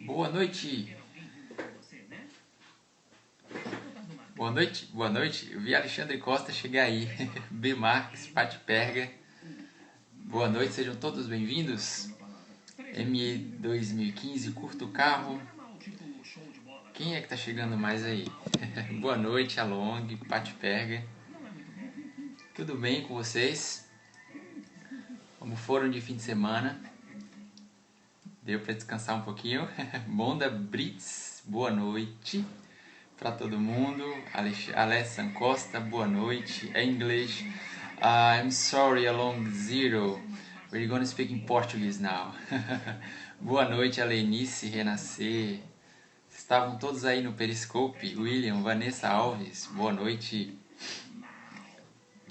Boa noite. Boa noite. Eu vi Alexandre Costa chegar aí. B. Marques, Pati Perga. Boa noite, sejam todos bem-vindos. ME 2015, curto o carro. Quem é que tá chegando mais aí? Boa noite, Along, Pati Perga. Tudo bem com vocês? Como foram de fim de semana? Deu para descansar um pouquinho? Bonda Brits, boa noite para todo mundo. Alessan Costa, boa noite. English. I'm sorry, Along Zero. We're gonna speak in Portuguese now. Boa noite, Alenice, Renascer. Estavam todos aí no Periscope. William, Vanessa Alves, boa noite.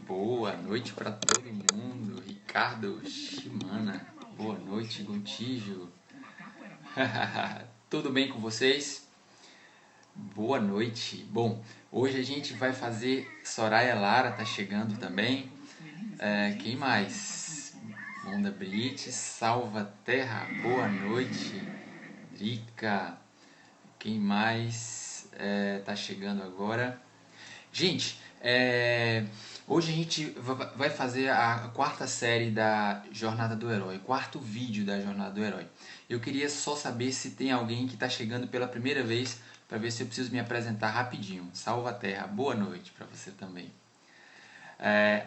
Boa noite para todo mundo. Ricardo Shimana, boa noite. Gontijo. Tudo bem com vocês? Boa noite. Bom, hoje a gente vai fazer... Soraya Lara tá chegando também. Quem mais? Monda Brite, Salva Terra, boa noite. Drica. Quem mais tá chegando agora? Gente, hoje a gente vai fazer a quarta série da Jornada do Herói, quarto vídeo da Jornada do Herói. Eu queria só saber se tem alguém que está chegando pela primeira vez, para ver se eu preciso me apresentar rapidinho. Salva a Terra, boa noite para você também.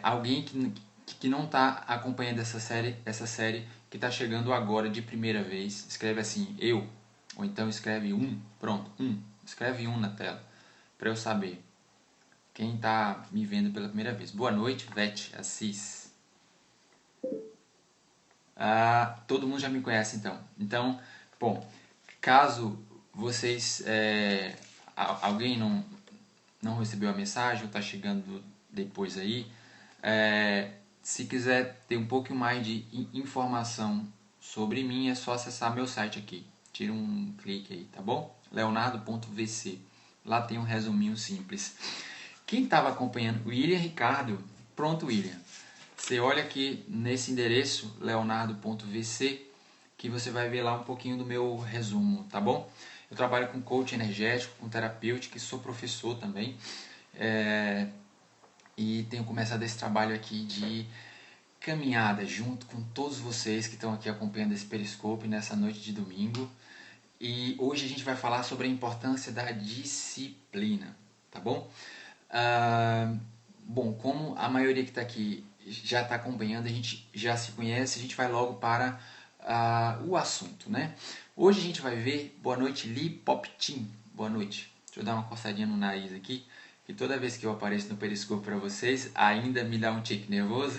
Alguém que não está acompanhando essa série que está chegando agora de primeira vez, escreve assim, eu, ou então escreve pronto, escreve na tela, para eu saber. Quem está me vendo pela primeira vez. Boa noite, Vete Assis. Todo mundo já me conhece, então. Então, bom, caso vocês... alguém não recebeu a mensagem ou está chegando depois aí, se quiser ter um pouco mais de informação sobre mim, é só acessar meu site aqui. Tira um clique aí, tá bom? leonardo.vc. Lá tem um resuminho simples. Quem estava acompanhando? William Ricardo. Pronto, William. Você olha aqui nesse endereço, leonardo.vc, que você vai ver lá um pouquinho do meu resumo, tá bom? Eu trabalho com coach energético, com terapêutica e sou professor também. E tenho começado esse trabalho aqui de caminhada junto com todos vocês que estão aqui acompanhando esse Periscope nessa noite de domingo. E hoje a gente vai falar sobre a importância da disciplina, tá bom? Bom, como a maioria que está aqui já está acompanhando, a gente já se conhece, a gente vai logo para o assunto, né? Hoje a gente vai ver, boa noite, Li Poptin, boa noite. Deixa eu dar uma coçadinha no nariz aqui, que toda vez que eu apareço no Periscope para vocês, ainda me dá um tique nervoso.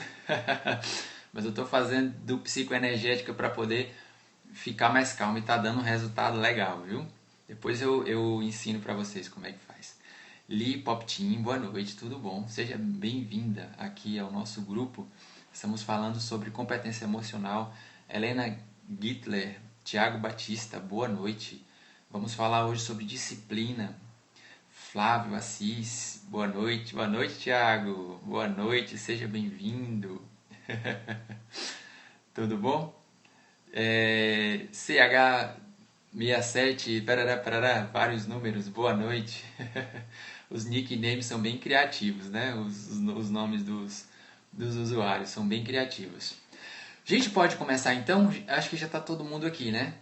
Mas eu estou fazendo do psicoenergética para poder ficar mais calmo e tá dando um resultado legal, viu? Depois eu ensino para vocês como é que faz. Li Poptin, boa noite, tudo bom? Seja bem-vinda aqui ao nosso grupo. Estamos falando sobre competência emocional. Helena Gittler, Tiago Batista, boa noite. Vamos falar hoje sobre disciplina. Flávio Assis, boa noite. Boa noite, Tiago. Boa noite, seja bem-vindo. Tudo bom? CH67, parará, vários números, boa noite. Os nicknames são bem criativos, né? Os nomes dos usuários são bem criativos. A gente pode começar então? Acho que já está todo mundo aqui, né?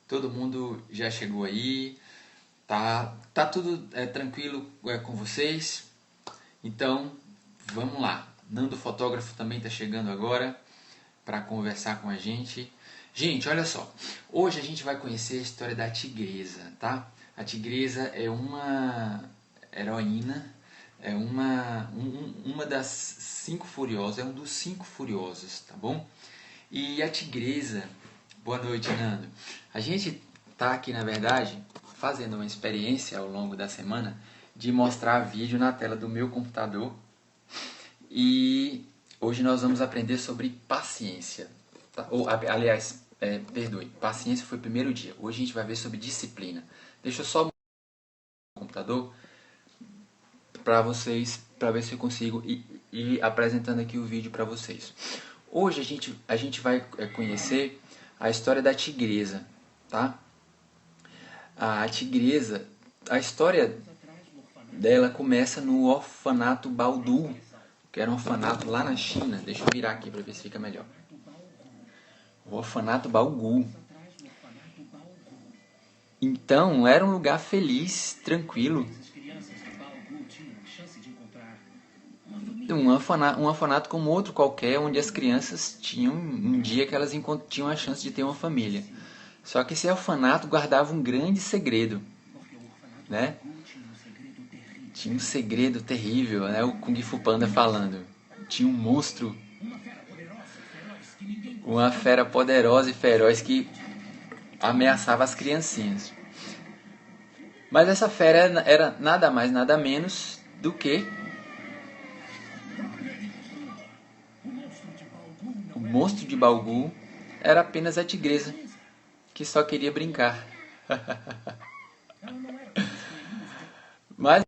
Todo mundo já chegou aí. Tá tudo tranquilo com vocês? Então, vamos lá. Nando Fotógrafo também está chegando agora para conversar com a gente. Gente, olha só. Hoje a gente vai conhecer a história da Tigresa, tá? A Tigresa é uma heroína, é uma das 5 furiosas, é um dos 5 furiosos, tá bom? E a Tigresa, boa noite, Nando. A gente tá aqui, na verdade, fazendo uma experiência ao longo da semana de mostrar vídeo na tela do meu computador. E hoje nós vamos aprender sobre paciência. Aliás, perdoe, paciência foi o primeiro dia. Hoje a gente vai ver sobre disciplina. Deixa eu só mudar o computador para vocês, para ver se eu consigo ir apresentando aqui o vídeo para vocês. Hoje a gente vai conhecer a história da Tigresa, tá? A tigresa, a história dela começa no orfanato Baodu, que era um orfanato lá na China. Deixa eu virar aqui para ver se fica melhor. O orfanato Baogu. Então, era um lugar feliz, tranquilo. Um orfanato como outro qualquer, onde as crianças tinham um dia que elas tinham a chance de ter uma família. Só que esse orfanato guardava um grande segredo, né? Tinha um segredo terrível, né? O Kung Fu Panda falando. Tinha um monstro, uma fera poderosa e feroz que ameaçava as criancinhas. Mas essa fera era nada mais, nada menos do que o monstro de Baogu. Era apenas a tigresa, que só queria brincar. Mas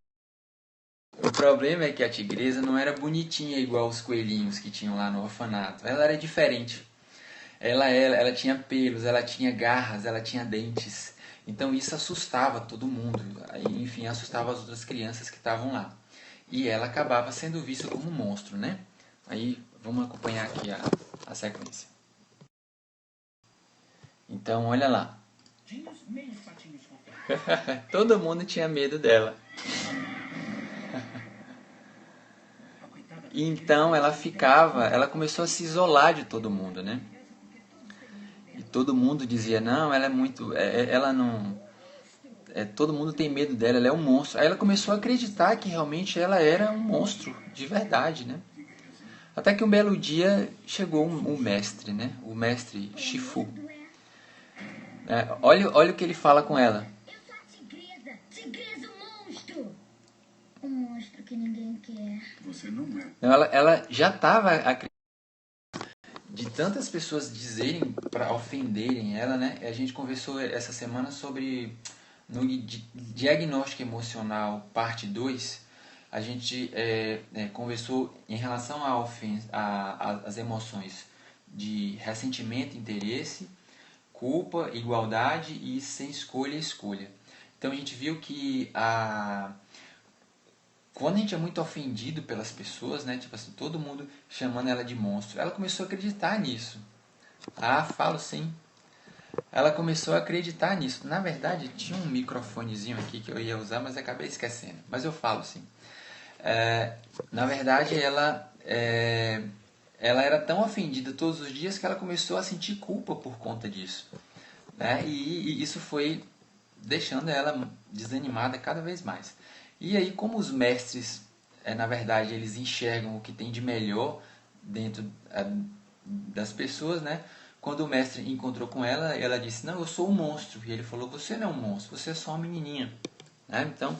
o problema é que a tigresa não era bonitinha igual os coelhinhos que tinham lá no orfanato. Ela era diferente. Ela tinha pelos, ela tinha garras, ela tinha dentes. Então isso assustava todo mundo. Enfim, assustava as outras crianças que estavam lá. E ela acabava sendo vista como um monstro, né? Aí vamos acompanhar aqui a sequência. Então, olha lá. Todo mundo tinha medo dela. Então ela começou a se isolar de todo mundo, né? E todo mundo dizia, não, ela é muito, ela não, todo mundo tem medo dela, ela é um monstro. Aí ela começou a acreditar que realmente ela era um monstro, de verdade, né? Até que um belo dia chegou um mestre, né? O mestre Shifu. Olha o que ele fala com ela. Eu sou a tigresa, tigresa o monstro. Um monstro que ninguém quer. Você não é. Ela já estava de tantas pessoas dizerem para ofenderem ela, né? A gente conversou essa semana sobre no diagnóstico emocional parte 2. A gente conversou em relação às emoções de ressentimento, interesse, culpa, igualdade e sem escolha. Então a gente viu que quando a gente é muito ofendido pelas pessoas, né, tipo assim, todo mundo chamando ela de monstro, ela começou a acreditar nisso. Falo sim. Ela começou a acreditar nisso. Na verdade, tinha um microfonezinho aqui que eu ia usar, mas acabei esquecendo. Mas eu falo sim. Na verdade, ela era tão ofendida todos os dias que ela começou a sentir culpa por conta disso, né? E isso foi deixando ela desanimada cada vez mais. E aí, como os mestres, na verdade, eles enxergam o que tem de melhor dentro das pessoas, né? Quando o mestre encontrou com ela, ela disse, não, eu sou um monstro. E ele falou, você não é um monstro, você é só uma menininha, né? Então,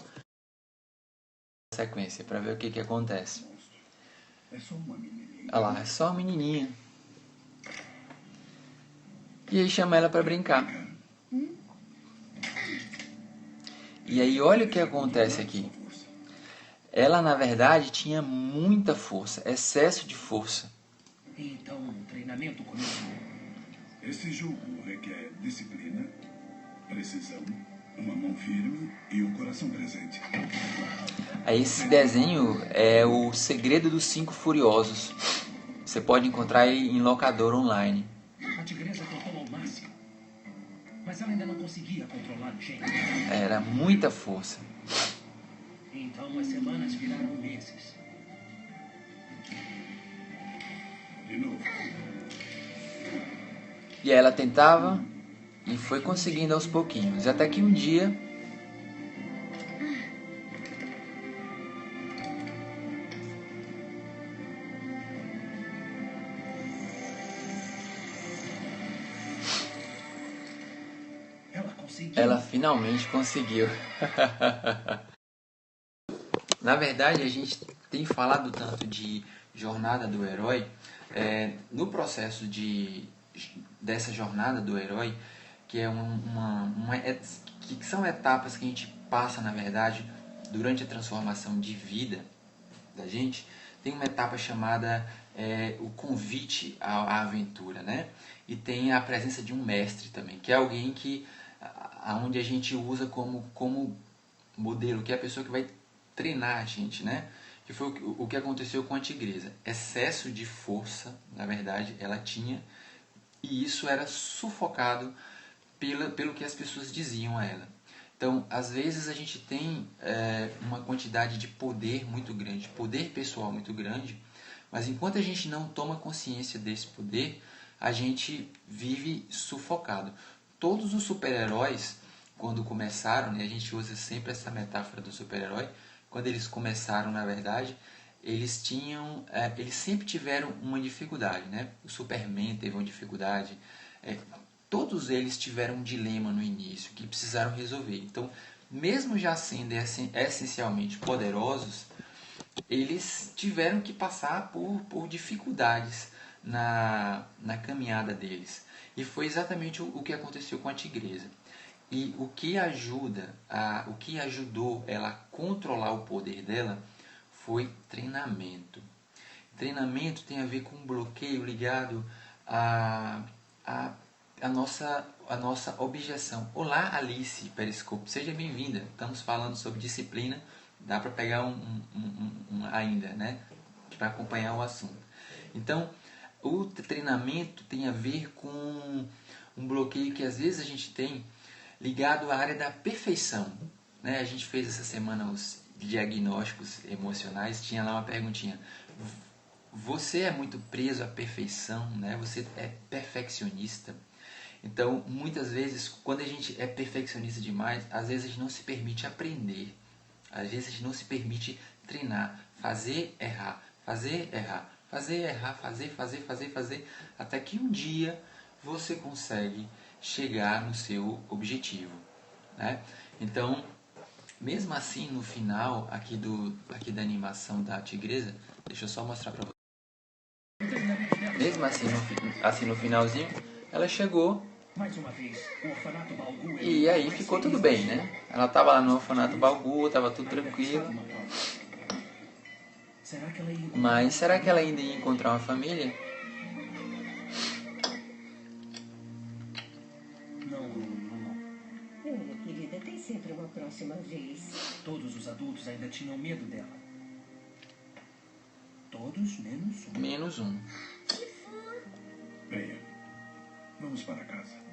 sequência para ver o que acontece. É só uma menininha. Olha lá, é só uma menininha. E aí chama ela para brincar. E aí olha o que acontece aqui. Ela, na verdade, tinha muita força, excesso de força. Então o treinamento começou. Esse jogo requer disciplina, precisão, uma mão firme e um coração presente. Esse desenho é o Segredo dos Cinco Furiosos. Você pode encontrar ele em locador online. A tigresa tentou ao máximo, mas ela ainda não conseguia controlar o gênio. Era muita força. Então as semanas viraram meses. De novo. E ela tentava e foi conseguindo aos pouquinhos. Até que um dia ela finalmente conseguiu. Na verdade, a gente tem falado tanto de jornada do herói. No processo dessa jornada do herói, que é que são etapas que a gente passa, na verdade, durante a transformação de vida da gente, tem uma etapa chamada o convite à aventura, né? E tem a presença de um mestre também, que é alguém que onde a gente usa como modelo, que é a pessoa que vai treinar a gente, né? Que foi o que aconteceu com a tigresa. Excesso de força, na verdade, ela tinha, e isso era sufocado pelo que as pessoas diziam a ela. Então, às vezes a gente tem uma quantidade de poder muito grande, poder pessoal muito grande, mas enquanto a gente não toma consciência desse poder, a gente vive sufocado. Todos os super-heróis, quando começaram, né, a gente usa sempre essa metáfora do super-herói, quando eles começaram, na verdade, eles sempre tiveram uma dificuldade, né? O Superman teve uma dificuldade, todos eles tiveram um dilema no início que precisaram resolver. Então, mesmo já sendo essencialmente poderosos, eles tiveram que passar por dificuldades na caminhada deles. E foi exatamente o que aconteceu com a tigresa. E o que ajudou ela a controlar o poder dela foi treinamento. Treinamento tem a ver com um bloqueio ligado à nossa objeção. Olá, Alice Periscope, seja bem-vinda. Estamos falando sobre disciplina, dá para pegar ainda, né? Para acompanhar o assunto. Então, o treinamento tem a ver com um bloqueio que às vezes a gente tem ligado à área da perfeição, né? A gente fez essa semana os diagnósticos emocionais, tinha lá uma perguntinha: você é muito preso à perfeição, né? Você é perfeccionista? Então, muitas vezes, quando a gente é perfeccionista demais, às vezes a gente não se permite aprender, às vezes a gente não se permite treinar, fazer, errar, fazer, errar, fazer, errar, fazer, até que um dia você consegue chegar no seu objetivo, né? Então, mesmo assim, no final aqui da animação da tigresa, deixa eu só mostrar para vocês. Mesmo assim, no finalzinho, ela chegou e aí ficou tudo bem, né? Ela estava lá no orfanato Balgu, estava tudo tranquilo. Mas será que ela ainda ia encontrar uma família? Minha querida, tem sempre uma próxima vez. Todos os adultos ainda tinham medo dela. Todos menos um. Menos um. Venha. Vamos para casa.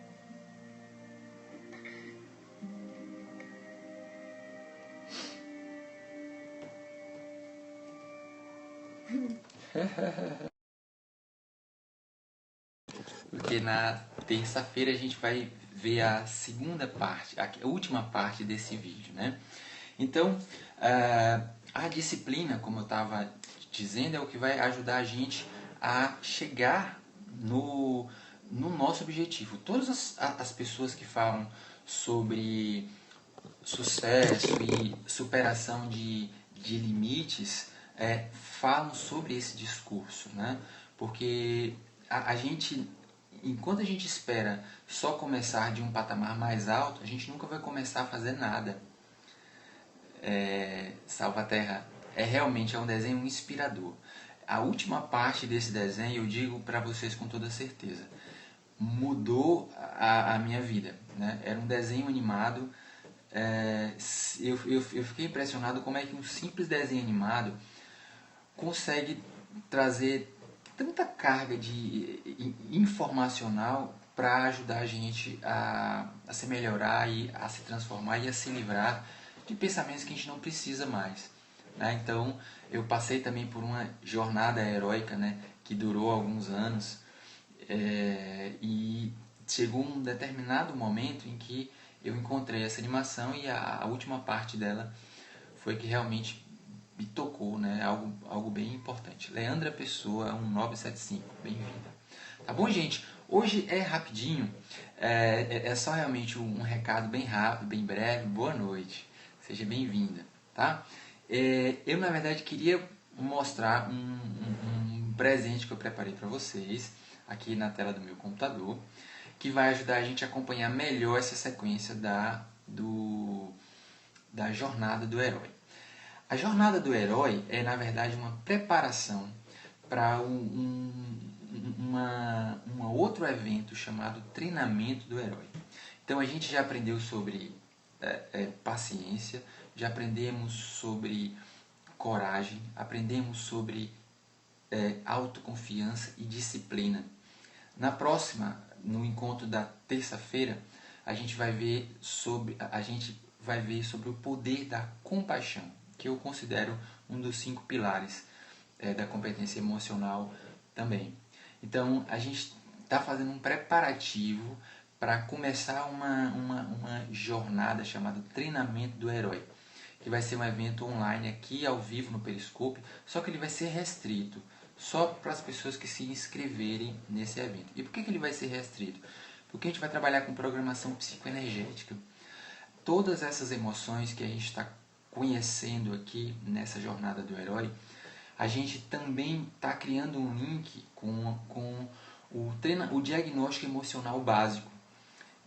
Porque na terça-feira a gente vai ver a segunda parte, a última parte desse vídeo, né? Então, a disciplina, como eu estava dizendo, é o que vai ajudar a gente a chegar no nosso objetivo. Todas as pessoas que falam sobre sucesso e superação de limites falam sobre esse discurso, né? Porque a gente, enquanto a gente espera só começar de um patamar mais alto, a gente nunca vai começar a fazer nada. Salvaterra realmente um desenho inspirador. A última parte desse desenho, eu digo para vocês com toda certeza, mudou a minha vida, né? Era um desenho animado. Eu fiquei impressionado como é que um simples desenho animado consegue trazer tanta carga de informacional para ajudar a gente a se melhorar e a se transformar e a se livrar de pensamentos que a gente não precisa mais, né? Então, eu passei também por uma jornada heróica, né, que durou alguns anos, e chegou um determinado momento em que eu encontrei essa animação e a última parte dela foi que realmente me tocou, né? Algo bem importante. Leandra Pessoa, 1975, bem-vinda. Tá bom, gente? Hoje é rapidinho, é só realmente um recado bem rápido, bem breve. Boa noite, seja bem-vinda, tá? Eu, na verdade, queria mostrar um presente que eu preparei para vocês aqui na tela do meu computador, que vai ajudar a gente a acompanhar melhor essa sequência da jornada do herói. A jornada do herói é, na verdade, uma preparação para um outro evento chamado treinamento do herói. Então a gente já aprendeu sobre paciência, já aprendemos sobre coragem, aprendemos sobre autoconfiança e disciplina. Na próxima, no encontro da terça-feira, a gente vai ver sobre o poder da compaixão, que eu considero um dos 5 pilares da competência emocional também. Então, a gente está fazendo um preparativo para começar uma jornada chamada Treinamento do Herói, que vai ser um evento online aqui ao vivo no Periscope, só que ele vai ser restrito só para as pessoas que se inscreverem nesse evento. E por que ele vai ser restrito? Porque a gente vai trabalhar com programação psicoenergética. Todas essas emoções que a gente está conhecendo aqui nessa jornada do herói, a gente também está criando um link com o diagnóstico emocional básico,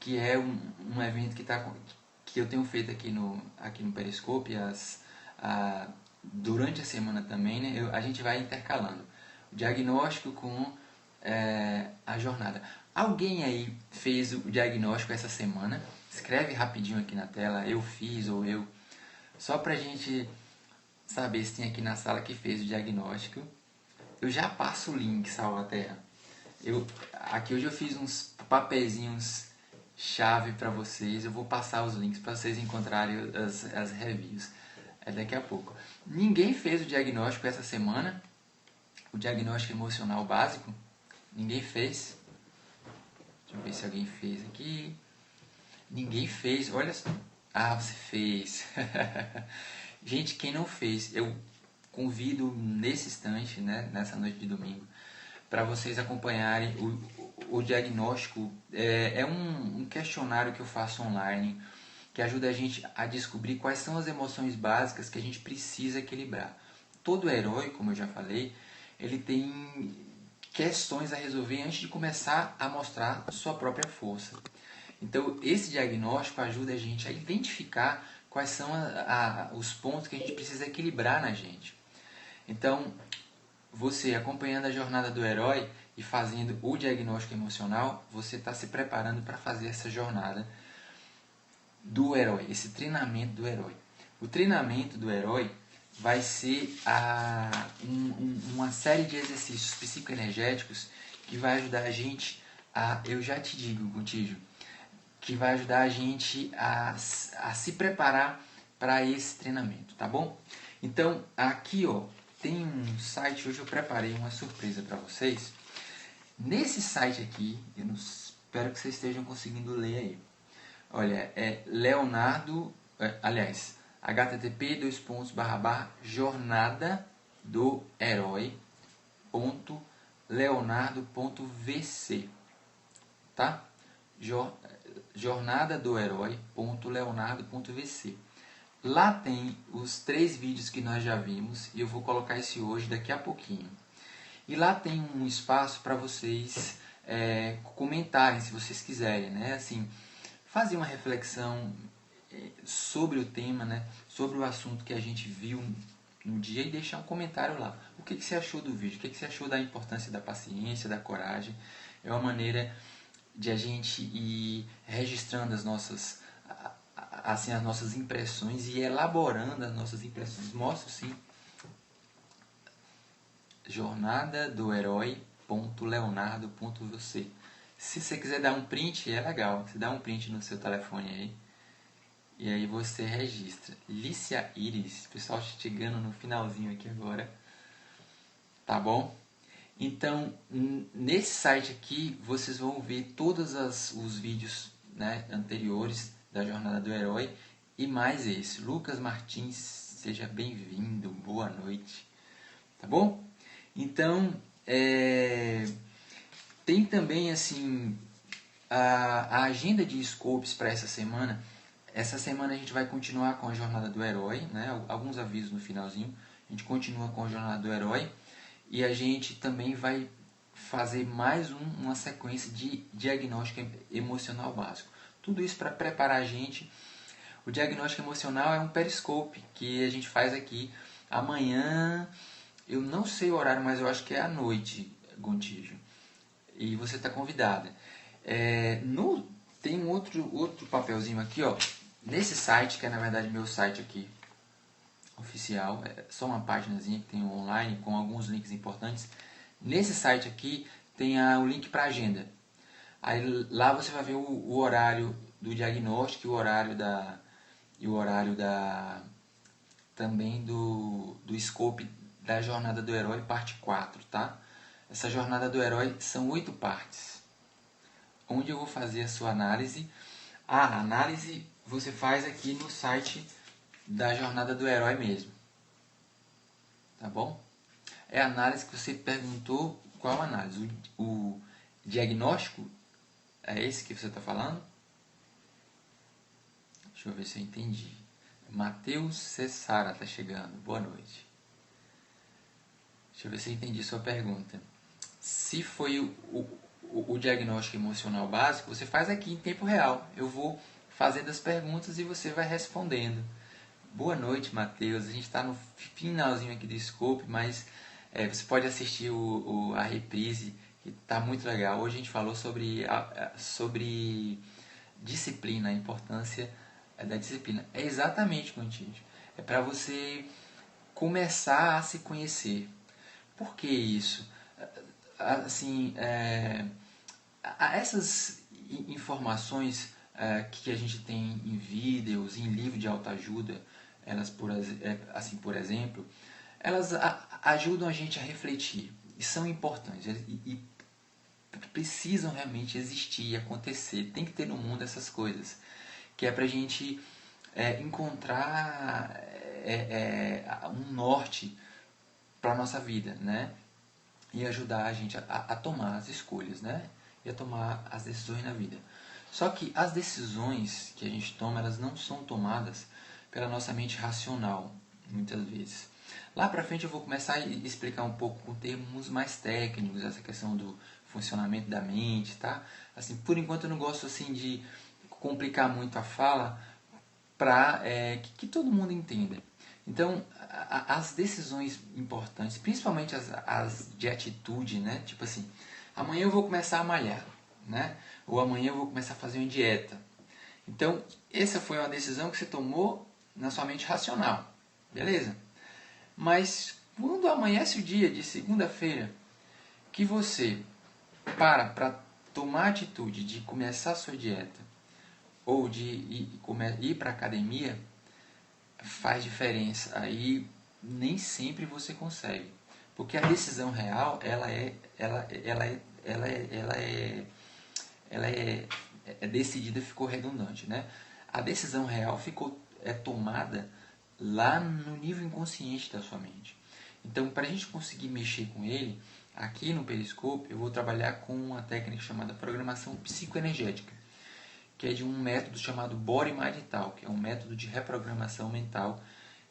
que é um evento que eu tenho feito aqui no Periscope durante a semana também, né? A gente vai intercalando o diagnóstico com a jornada. Alguém aí fez o diagnóstico essa semana? Escreve rapidinho aqui na tela, eu fiz ou eu, só pra gente saber se tem aqui na sala que fez o diagnóstico. Eu já passo o link, Salvaterra. Aqui hoje eu fiz uns papeizinhos chave para vocês. Eu vou passar os links para vocês encontrarem as reviews daqui a pouco. Ninguém fez o diagnóstico essa semana? O diagnóstico emocional básico? Ninguém fez? Deixa eu ver se alguém fez aqui. Ninguém fez, olha só. Ah, você fez. Gente, quem não fez, eu convido nesse instante, né, nessa noite de domingo, para vocês acompanharem o diagnóstico. É um questionário que eu faço online, que ajuda a gente a descobrir quais são as emoções básicas que a gente precisa equilibrar. Todo herói, como eu já falei, ele tem questões a resolver antes de começar a mostrar sua própria força. Então, esse diagnóstico ajuda a gente a identificar quais são os pontos que a gente precisa equilibrar na gente. Então, você acompanhando a jornada do herói e fazendo o diagnóstico emocional, você está se preparando para fazer essa jornada do herói, esse treinamento do herói. O treinamento do herói vai ser uma série de exercícios psicoenergéticos que vai ajudar a gente eu já te digo, Gontijo, que vai ajudar a gente a se preparar para esse treinamento, tá bom? Então, aqui tem um site, hoje eu preparei uma surpresa para vocês. Nesse site aqui, espero que vocês estejam conseguindo ler aí. Olha, é Leonardo, http://jornadadoherói.leonardo.vc, tá? jornadadoherói.leonardo.vc. Lá tem os 3 vídeos que nós já vimos e eu vou colocar esse hoje daqui a pouquinho. E lá tem um espaço para vocês comentarem, se vocês quiserem, né? Assim, fazer uma reflexão sobre o tema, né? Sobre o assunto que a gente viu no dia e deixar um comentário lá. O que você achou do vídeo? O que você achou da importância da paciência, da coragem? É uma maneira de a gente ir registrando as nossas impressões e elaborando as nossas impressões. Mostro sim. jornadadoherói.leonardo.vc. Se você quiser dar um print, é legal. Você dá um print no seu telefone aí e aí você registra. Lícia Iris, pessoal, chegando no finalzinho aqui agora, tá bom? Então, nesse site aqui, vocês vão ver todos os vídeos, né, anteriores da Jornada do Herói e mais esse. Lucas Martins, seja bem-vindo, boa noite, tá bom? Então, tem também assim a agenda de scopes para essa semana. Essa semana a gente vai continuar com a Jornada do Herói, né? Alguns avisos no finalzinho. A gente continua com a Jornada do Herói e a gente também vai fazer mais uma sequência de diagnóstico emocional básico. Tudo isso para preparar a gente. O diagnóstico emocional é um periscope que a gente faz aqui amanhã. Eu não sei o horário, mas eu acho que é à noite, Gontijo. E você está convidada. tem um outro papelzinho aqui, ó. Nesse site, que é na verdade meu site aqui, oficial, é só uma páginazinha que tem online com alguns links importantes. Nesse site aqui tem o link para agenda. Aí lá você vai ver o horário do diagnóstico e o horário também do scope da Jornada do Herói, parte 4, tá? Essa Jornada do Herói são 8 partes, onde eu vou fazer a sua análise. A análise você faz aqui no site da Jornada do Herói mesmo, tá bom? É a análise que você perguntou. Qual análise? O diagnóstico? É esse que você está falando? Deixa eu ver se eu entendi. Matheus Cessara está chegando. Boa noite. Deixa eu ver se eu entendi sua pergunta. Se foi o diagnóstico emocional básico, você faz aqui em tempo real. Eu vou fazendo as perguntas e você vai respondendo. Boa noite, Matheus. A gente está no finalzinho aqui do scope, mas você pode assistir a reprise, que está muito legal. Hoje a gente falou sobre disciplina, a importância da disciplina. É exatamente, Contígio. É para você começar a se conhecer. Por que isso? Assim, essas informações que a gente tem em vídeos, em livros de autoajuda, elas, por exemplo, elas ajudam a gente a refletir e são importantes e precisam realmente existir e acontecer. Tem que ter no mundo essas coisas, que é para a gente encontrar um norte para a nossa vida, né? E ajudar a gente a tomar as escolhas, né? E a tomar as decisões na vida. Só que as decisões que a gente toma, elas não são tomadas pela nossa mente racional, muitas vezes. Lá para frente eu vou começar a explicar um pouco com termos mais técnicos, essa questão do funcionamento da mente, tá? Assim, por enquanto eu não gosto assim de complicar muito a fala para que todo mundo entenda. Então, as decisões importantes, principalmente as de atitude, né? Tipo assim, amanhã eu vou começar a malhar, né? Ou amanhã eu vou começar a fazer uma dieta. Então, essa foi uma decisão que você tomou na sua mente racional, beleza? Mas quando amanhece o dia de segunda-feira, que você para tomar a atitude de começar a sua dieta ou de ir para a academia, faz diferença. Aí nem sempre você consegue, porque a decisão real ela é decidida, ficou redundante, né? A decisão real é tomada lá no nível inconsciente da sua mente. Então, para a gente conseguir mexer com ele, aqui no Periscope eu vou trabalhar com uma técnica chamada programação psicoenergética, que é de um método chamado Body Mind Talk, que é um método de reprogramação mental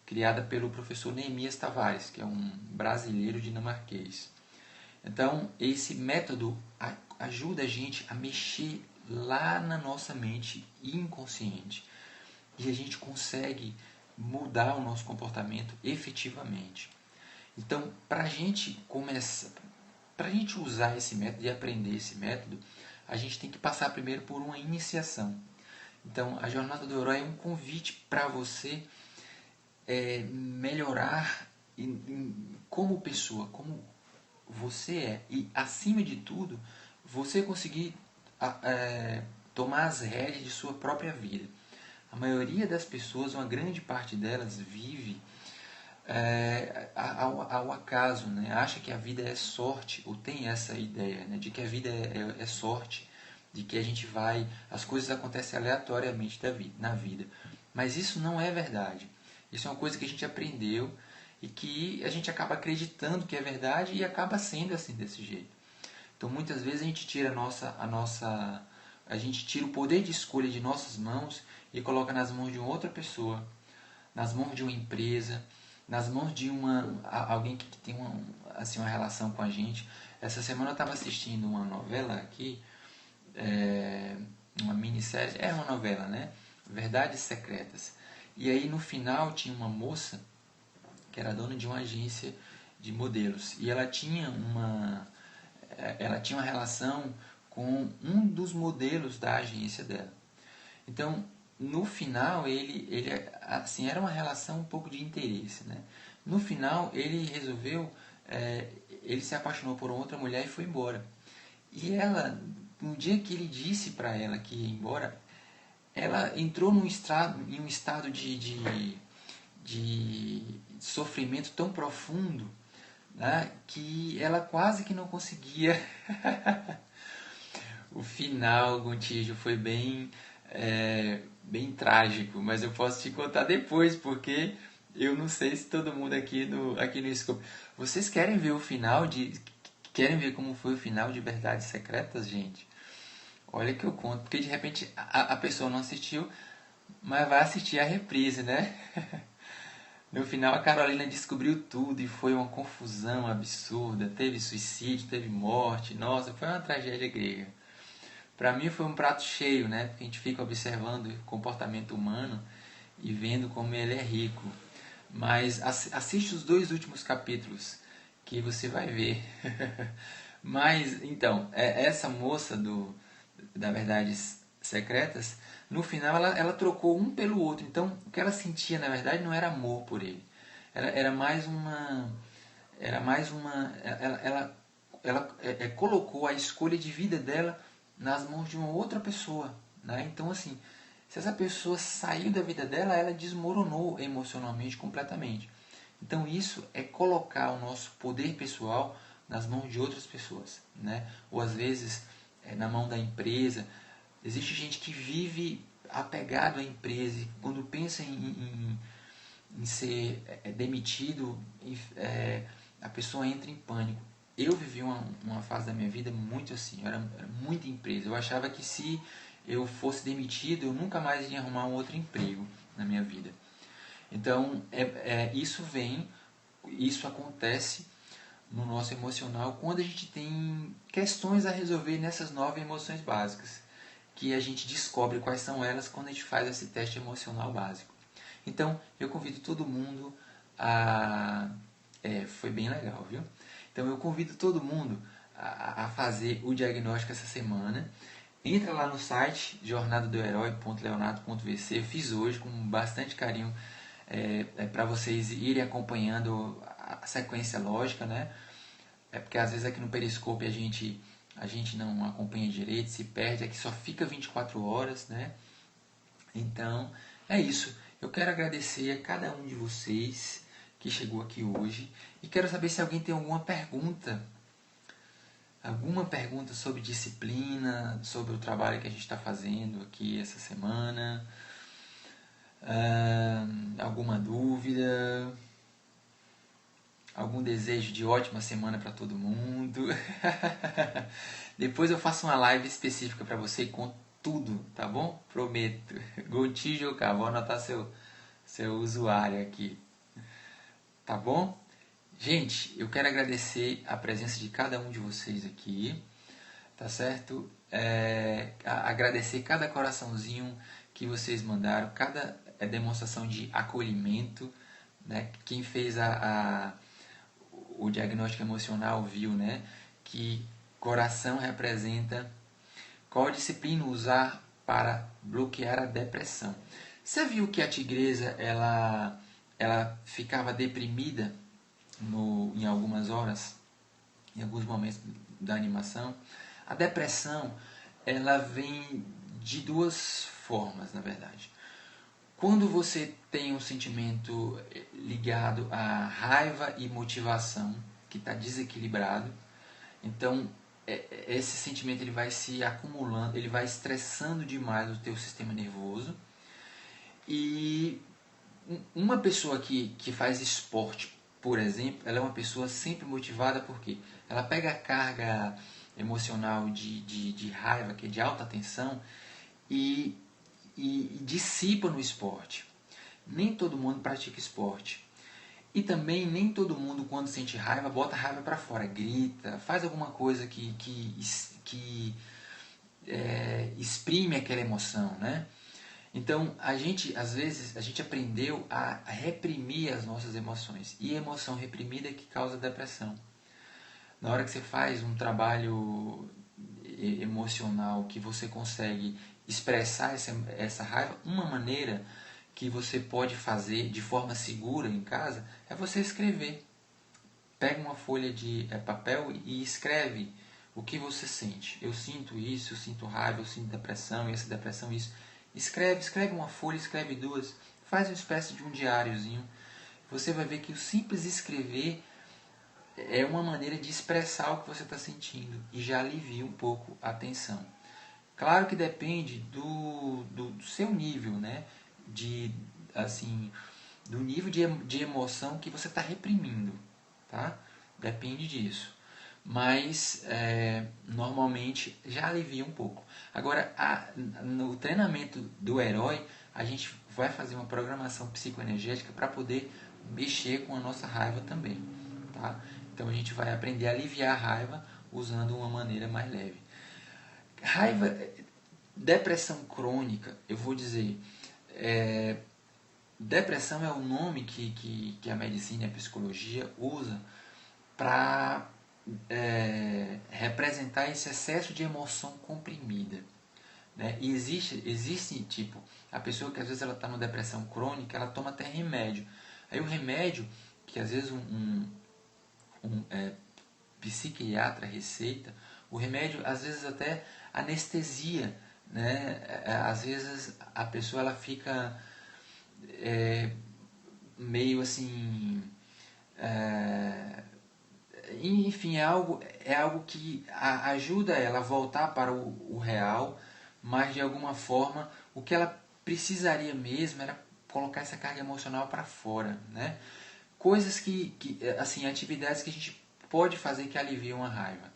criada pelo professor Neemias Tavares, que é um brasileiro dinamarquês. Então, esse método ajuda a gente a mexer lá na nossa mente inconsciente. E a gente consegue mudar o nosso comportamento efetivamente. Então, para a gente usar esse método e aprender esse método, a gente tem que passar primeiro por uma iniciação. Então, a Jornada do Herói é um convite para você melhorar como pessoa, como você é. E, acima de tudo, você conseguir tomar as rédeas de sua própria vida. A maioria das pessoas, uma grande parte delas, vive ao acaso, né? Acha que a vida é sorte, ou tem essa ideia, né? De que a vida é sorte, de que as coisas acontecem aleatoriamente na vida. Mas isso não é verdade. Isso é uma coisa que a gente aprendeu e que a gente acaba acreditando que é verdade e acaba sendo assim, desse jeito. Então, muitas vezes a gente tira a gente tira o poder de escolha de nossas mãos e coloca nas mãos de outra pessoa, nas mãos de uma empresa, nas mãos de alguém que tem uma relação com a gente. Essa semana eu estava assistindo uma novela aqui, uma minissérie, uma novela, né? Verdades Secretas. E aí no final tinha uma moça que era dona de uma agência de modelos e ela tinha uma relação com um dos modelos da agência dela. Então, no final, ele assim, era uma relação um pouco de interesse, né? No final, ele resolveu, ele se apaixonou por outra mulher e foi embora. E ela, no dia que ele disse para ela que ia embora, ela entrou em um estado de sofrimento tão profundo, né, que ela quase que não conseguia. O final, Gontijo, foi bem trágico, mas eu posso te contar depois, porque eu não sei se todo mundo aqui no Scope. Vocês querem ver o final querem ver como foi o final de Verdades Secretas, gente? Olha que eu conto, porque de repente a pessoa não assistiu, mas vai assistir a reprise, né? No final a Carolina descobriu tudo e foi uma confusão absurda. Teve suicídio, teve morte. Nossa, foi uma tragédia grega. Para mim foi um prato cheio, né? Porque a gente fica observando o comportamento humano e vendo como ele é rico. Mas assiste os 2 últimos capítulos que você vai ver. Mas, então, essa moça da Verdades Secretas, no final ela trocou um pelo outro. Então, o que ela sentia, na verdade, não era amor por ele. Era mais uma... Ela colocou a escolha de vida dela nas mãos de uma outra pessoa, né? Então, assim, se essa pessoa saiu da vida dela, ela desmoronou emocionalmente completamente. Então, isso é colocar o nosso poder pessoal nas mãos de outras pessoas, né? Ou às vezes na mão da empresa. Existe gente que vive apegado à empresa e quando pensa em ser demitido, a pessoa entra em pânico. Eu vivi uma fase da minha vida muito assim, eu era muita empresa. Eu achava que se eu fosse demitido, eu nunca mais iria arrumar um outro emprego na minha vida. Então, isso acontece no nosso emocional quando a gente tem questões a resolver nessas 9 emoções básicas, que a gente descobre quais são elas quando a gente faz esse teste emocional básico. Então, eu convido todo mundo a... foi bem legal, viu? Então, eu convido todo mundo a fazer o diagnóstico essa semana. Entra lá no site jornadadoherói.leonardo.vc. Eu fiz hoje com bastante carinho para vocês irem acompanhando a sequência lógica, né? Porque às vezes aqui no Periscope a gente não acompanha direito, se perde, aqui só fica 24 horas, né? Então, é isso. Eu quero agradecer a cada um de vocês que chegou aqui hoje e quero saber se alguém tem alguma pergunta sobre disciplina, sobre o trabalho que a gente está fazendo aqui essa semana, alguma dúvida, algum desejo de ótima semana para todo mundo. Depois eu faço uma live específica para você com tudo, tá bom? Prometo. Gontijo K, vou anotar seu usuário aqui. Tá bom? Gente, eu quero agradecer a presença de cada um de vocês aqui, tá certo? Agradecer cada coraçãozinho que vocês mandaram, cada demonstração de acolhimento, né? Quem fez o diagnóstico emocional viu, né? Que coração representa qual disciplina usar para bloquear a depressão. Você viu que a tigresa ela ficava deprimida em algumas horas, em alguns momentos da animação? A depressão ela vem de 2 formas, na verdade. Quando você tem um sentimento ligado à raiva e motivação que está desequilibrado, então esse sentimento ele vai se acumulando, ele vai estressando demais o teu sistema nervoso. E uma pessoa que faz esporte, por exemplo, ela é uma pessoa sempre motivada porque ela pega a carga emocional de raiva, que é de alta tensão, e dissipa no esporte. Nem todo mundo pratica esporte. E também nem todo mundo, quando sente raiva, bota a raiva para fora, grita, faz alguma coisa que exprime aquela emoção, né? Então, às vezes, a gente aprendeu a reprimir as nossas emoções. E a emoção reprimida é que causa depressão. Na hora que você faz um trabalho emocional que você consegue expressar essa raiva, uma maneira que você pode fazer de forma segura em casa é você escrever. Pega uma folha de papel e escreve o que você sente. Eu sinto isso, eu sinto raiva, eu sinto depressão, e essa depressão isso. Escreve uma folha, escreve duas, faz uma espécie de um diáriozinho. Você vai ver que o simples escrever é uma maneira de expressar o que você está sentindo e já alivia um pouco a tensão. Claro que depende do seu nível, né? Do nível de emoção que você está reprimindo, tá? Depende disso. Mas normalmente já alivia um pouco. Agora, no treinamento do herói, a gente vai fazer uma programação psicoenergética para poder mexer com a nossa raiva também, tá? Então a gente vai aprender a aliviar a raiva usando uma maneira mais leve. Raiva, depressão crônica, eu vou dizer, depressão é o nome que a medicina e a psicologia usa para representar esse excesso de emoção comprimida, né? E existe tipo, a pessoa que às vezes ela está numa depressão crônica, ela toma até remédio. Aí o remédio, que às vezes um psiquiatra receita, o remédio às vezes até anestesia, né? Às vezes a pessoa ela fica meio assim, enfim, é algo que ajuda ela a voltar para o real, mas de alguma forma o que ela precisaria mesmo era colocar essa carga emocional para fora, né? Coisas assim, atividades que a gente pode fazer que aliviam a raiva.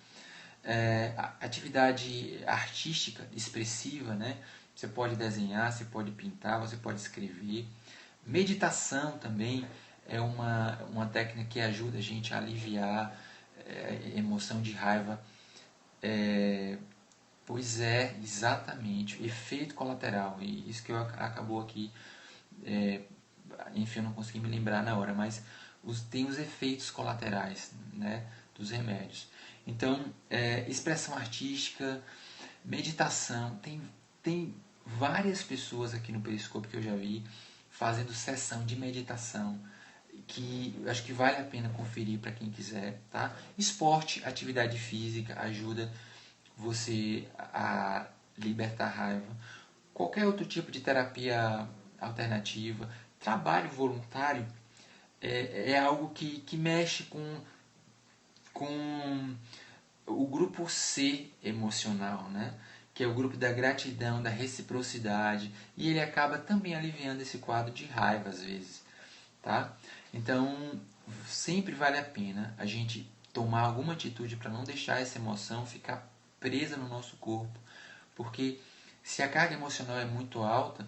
Atividade artística, expressiva, né? Você pode desenhar, você pode pintar, você pode escrever. Meditação também é uma técnica que ajuda a gente a aliviar emoção de raiva. Pois é, exatamente, efeito colateral. E isso que acabou aqui, enfim, eu não consegui me lembrar na hora, mas tem os efeitos colaterais, né, dos remédios. Então, expressão artística, meditação, tem várias pessoas aqui no Periscope que eu já vi fazendo sessão de meditação, que eu acho que vale a pena conferir para quem quiser, tá? Esporte, atividade física ajuda você a libertar a raiva. Qualquer outro tipo de terapia alternativa, trabalho voluntário é algo que mexe com o grupo C emocional, né? Que é o grupo da gratidão, da reciprocidade, e ele acaba também aliviando esse quadro de raiva às vezes, tá? Então, sempre vale a pena a gente tomar alguma atitude para não deixar essa emoção ficar presa no nosso corpo, porque se a carga emocional é muito alta,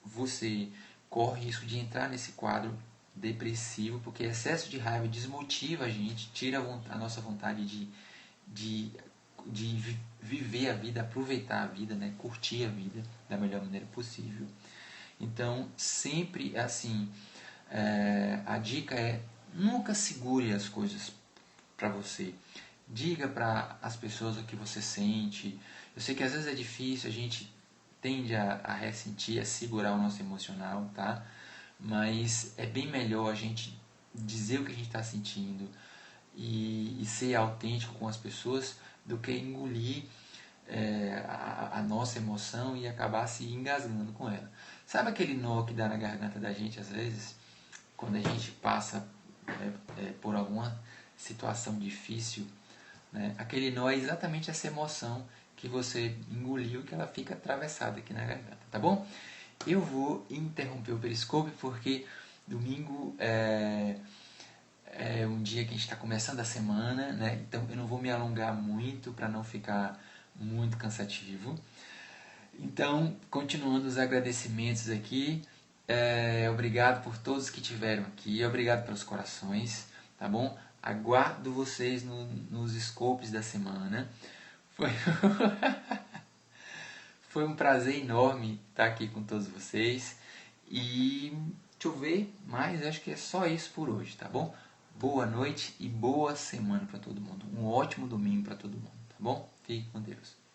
você corre risco de entrar nesse quadro depressivo, porque excesso de raiva desmotiva a gente, tira a nossa vontade de viver a vida, aproveitar a vida, né? Curtir a vida da melhor maneira possível. Então, sempre assim, a dica é nunca segure as coisas para você. Diga para as pessoas o que você sente. Eu sei que às vezes é difícil, a gente tende a ressentir, a segurar o nosso emocional, tá? Mas é bem melhor a gente dizer o que a gente está sentindo e ser autêntico com as pessoas do que engolir a nossa emoção e acabar se engasgando com ela. Sabe aquele nó que dá na garganta da gente às vezes? Quando a gente passa por alguma situação difícil, né? Aquele nó é exatamente essa emoção que você engoliu, que ela fica atravessada aqui na garganta, tá bom? Eu vou interromper o Periscope porque domingo é um dia que a gente está começando a semana, né? Então eu não vou me alongar muito para não ficar muito cansativo. Então, continuando os agradecimentos aqui, obrigado por todos que estiveram aqui, obrigado pelos corações, tá bom? Aguardo vocês nos scopes da semana. Foi um prazer enorme estar aqui com todos vocês. E deixa eu ver, mas acho que é só isso por hoje, tá bom? Boa noite e boa semana para todo mundo. Um ótimo domingo para todo mundo, tá bom? Fique com Deus.